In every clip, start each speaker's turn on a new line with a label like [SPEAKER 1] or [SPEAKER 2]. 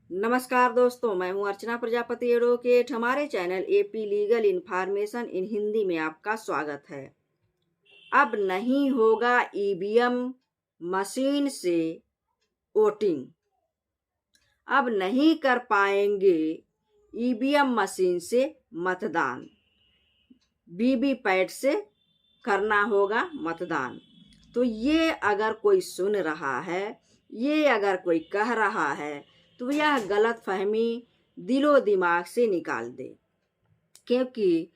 [SPEAKER 1] नमस्कार दोस्तों, मैं हूं अर्चना प्रजापति एडवोकेट। हमारे channel AP legal information in Hindi में आपका स्वागत है। अब नहीं होगा ईवीएम मशीन से वोटिंग। अब नहीं कर पाएंगे ईवीएम मशीन से मतदान। वीवीपैट से करना होगा मतदान। तो ये अगर कोई सुन रहा है, ये अगर कोई कह रहा है, तो यह गलत फहमी दिलो दिमाग से निकाल दे। क्योंकि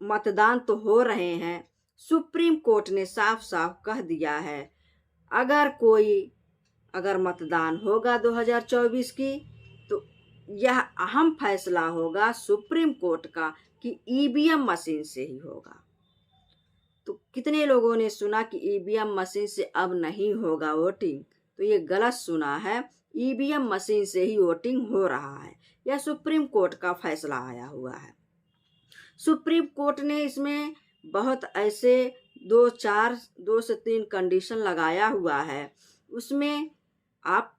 [SPEAKER 1] मतदान तो हो रहे हैं। सुप्रीम कोर्ट ने साफ साफ कह दिया है, अगर मतदान होगा 2024 की, तो यह अहम फैसला होगा सुप्रीम कोर्ट का कि ईवीएम मशीन से ही होगा। तो कितने लोगों ने सुना कि ईवीएम मशीन से अब नहीं होगा वोटिंग? तो ये गलत सुना है। ईवीएम मशीन से ही वोटिंग हो रहा है। यह सुप्रीम कोर्ट का फैसला आया हुआ है। सुप्रीम कोर्ट ने इसमें बहुत ऐसे 2 से 3 कंडीशन लगाया हुआ है। उसमें आप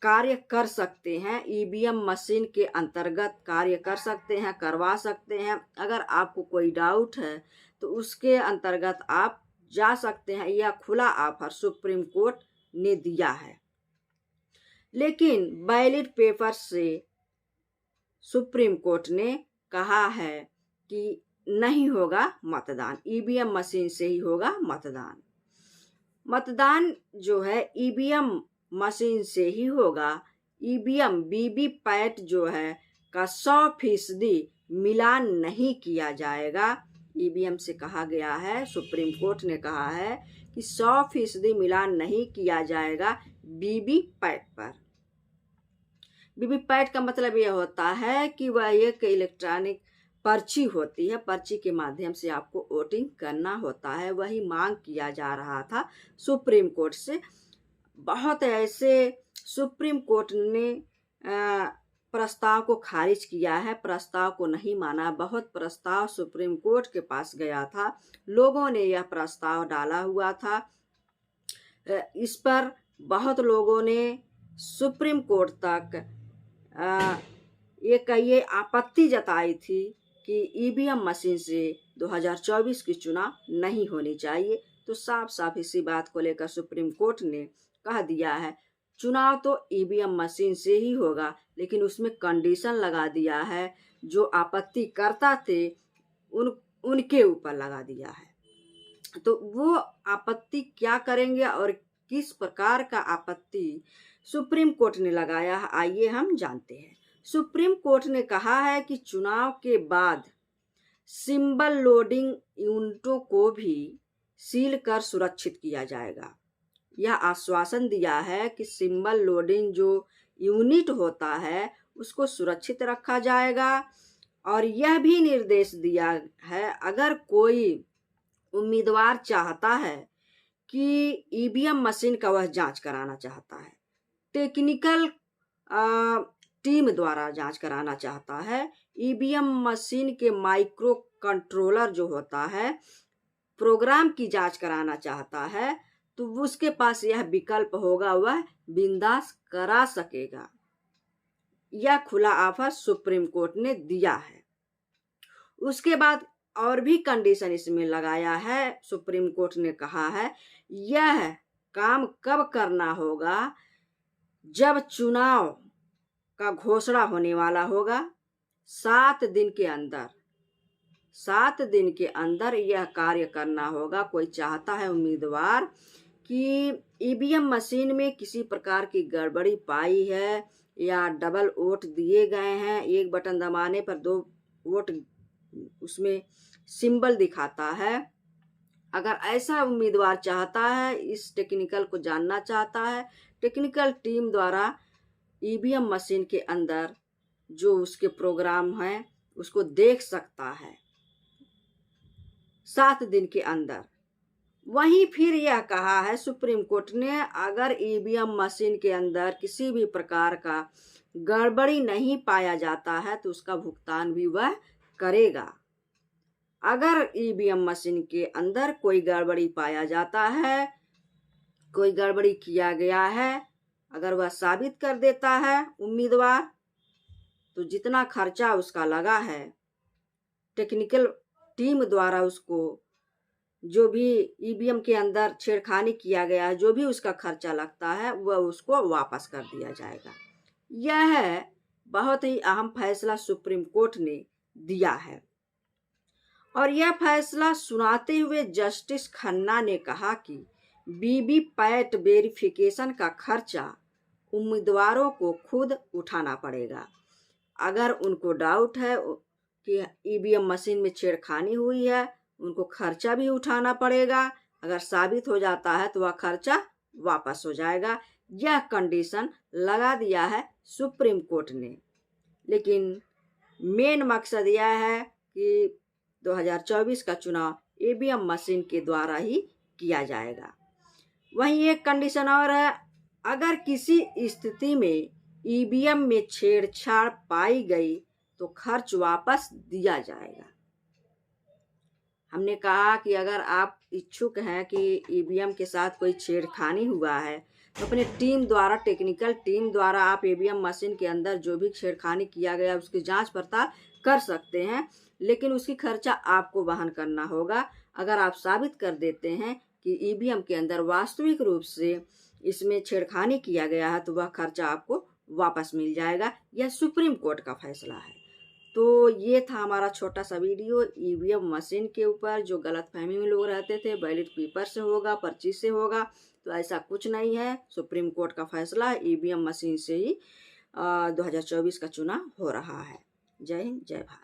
[SPEAKER 1] कार्य कर सकते हैं, ईवीएम मशीन के अंतर्गत कार्य कर सकते हैं, करवा सकते हैं। अगर आपको कोई डाउट है तो उसके अंतर्गत आप जा सकते हैं। यह खुला ऑफर सुप्रीम कोर्ट ने दिया है। लेकिन बैलेट पेपर से सुप्रीम कोर्ट ने कहा है कि नहीं होगा मतदान, ईवीएम मशीन से ही होगा मतदान। मतदान जो है ईवीएम मशीन से ही होगा। ईवीएम वीवीपैट जो है का 100% मिलान नहीं किया जाएगा। ईवीएम से कहा गया है, सुप्रीम कोर्ट ने कहा है कि 100% मिलान नहीं किया जाएगा वीवीपैट पर। वीवीपैट का मतलब यह होता है कि वह एक इलेक्ट्रॉनिक पर्ची होती है। पर्ची के माध्यम से आपको वोटिंग करना होता है। वही मांग किया जा रहा था सुप्रीम कोर्ट से। बहुत ऐसे सुप्रीम कोर्ट ने प्रस्ताव को खारिज किया है, प्रस्ताव को नहीं माना। बहुत प्रस्ताव सुप्रीम कोर्ट के पास गया था, लोगों ने यह प्रस्ताव डाला हुआ था। इस पर बहुत लोगों ने सुप्रीम कोर्ट तक ये आपत्ति जताई थी कि ईवीएम मशीन से 2024 की चुनाव नहीं होनी चाहिए। तो साफ साफ इसी बात को लेकर सुप्रीम कोर्ट ने कह दिया है, चुनाव तो ईवीएम मशीन से ही होगा, लेकिन उसमें कंडीशन लगा दिया है। जो आपत्ति करता थे उनके ऊपर लगा दिया है। तो वो आपत्ति क्या करेंगे और किस प्रकार का आपत्ति सुप्रीम कोर्ट ने लगाया है, आइए हम जानते हैं। सुप्रीम कोर्ट ने कहा है कि चुनाव के बाद सिंबल लोडिंग यूनिटों को भी सील कर सुरक्षित किया जाएगा। यह आश्वासन दिया है कि सिंबल लोडिंग जो यूनिट होता है उसको सुरक्षित रखा जाएगा। और यह भी निर्देश दिया है, अगर कोई उम्मीदवार चाहता है कि ईवीएम मशीन का वह जांच कराना चाहता है, टेक्निकल टीम द्वारा जांच कराना चाहता है, ईवीएम मशीन के माइक्रो कंट्रोलर जो होता है प्रोग्राम की जांच कराना चाहता है, तो उसके पास यह विकल्प होगा, वह बिंदास करा सकेगा। यह खुला ऑफर सुप्रीम कोर्ट ने दिया है। उसके बाद और भी कंडीशन इसमें लगाया है। सुप्रीम कोर्ट ने कहा है यह काम कब करना होगा, जब चुनाव का घोषणा होने वाला होगा। 7 दिन के अंदर 7 दिन के अंदर यह कार्य करना होगा। कोई चाहता है उम्मीदवार कि ईवीएम मशीन में किसी प्रकार की गड़बड़ी पाई है या डबल वोट दिए गए हैं, एक बटन दबाने पर 2 वोट उसमें सिंबल दिखाता है, अगर ऐसा उम्मीदवार चाहता है, इस टेक्निकल को जानना चाहता है, टेक्निकल टीम द्वारा ईवीएम मशीन के अंदर जो उसके प्रोग्राम हैं उसको देख सकता है 7 दिन के अंदर। वहीं फिर यह कहा है सुप्रीम कोर्ट ने, अगर ईवीएम मशीन के अंदर किसी भी प्रकार का गड़बड़ी नहीं पाया जाता है तो उसका भुगतान भी वह करेगा। अगर ईवीएम मशीन के अंदर कोई गड़बड़ी पाया जाता है, कोई गड़बड़ी किया गया है, अगर वह साबित कर देता है उम्मीदवार, तो जितना खर्चा उसका लगा है, टेक्निकल टीम द्वारा उसको जो भी ईवीएम के अंदर छेड़खानी किया गया है, जो भी उसका खर्चा लगता है, वह उसको वापस कर दिया जाएगा। यह बहुत ही अहम फैसला सुप्रीम कोर्ट ने दिया है। और यह फैसला सुनाते हुए जस्टिस खन्ना ने कहा कि वीवीपैट वेरिफिकेशन का खर्चा उम्मीदवारों को खुद उठाना पड़ेगा। अगर उनको डाउट है कि ईवीएम मशीन में छेड़खानी हुई है, उनको खर्चा भी उठाना पड़ेगा। अगर साबित हो जाता है तो वह खर्चा वापस हो जाएगा। यह कंडीशन लगा दिया है सुप्रीम कोर्ट ने। लेकिन मेन मकसद यह है कि 2024 का चुनाव ईवीएम मशीन के द्वारा ही किया जाएगा। वहीं एक कंडीशन और है, अगर किसी स्थिति में ईवीएम में छेड़छाड़ पाई गई तो खर्च वापस दिया जाएगा। हमने कहा कि अगर आप इच्छुक हैं कि ईवीएम के साथ कोई छेड़खानी हुआ है, तो अपने टीम द्वारा, टेक्निकल टीम द्वारा आप ईवीएम मशीन के अंदर जो भी छेड़खानी किया गया उसकी जांच पड़ताल कर सकते हैं, लेकिन उसकी खर्चा आपको वहन करना होगा। अगर आप साबित कर देते हैं कि ईवीएम के अंदर वास्तविक रूप से इसमें छेड़खानी किया गया है, तो वह खर्चा आपको वापस मिल जाएगा। यह सुप्रीम कोर्ट का फैसला है। तो ये था हमारा छोटा सा वीडियो ईवीएम मशीन के ऊपर। जो गलतफहमी में लोग रहते थे बैलेट पेपर से होगा, पर्ची से होगा, तो ऐसा कुछ नहीं है। सुप्रीम कोर्ट का फैसला है, ईवीएम मशीन से ही 2024 का चुनाव हो रहा है। जय हिंद, जय भारत।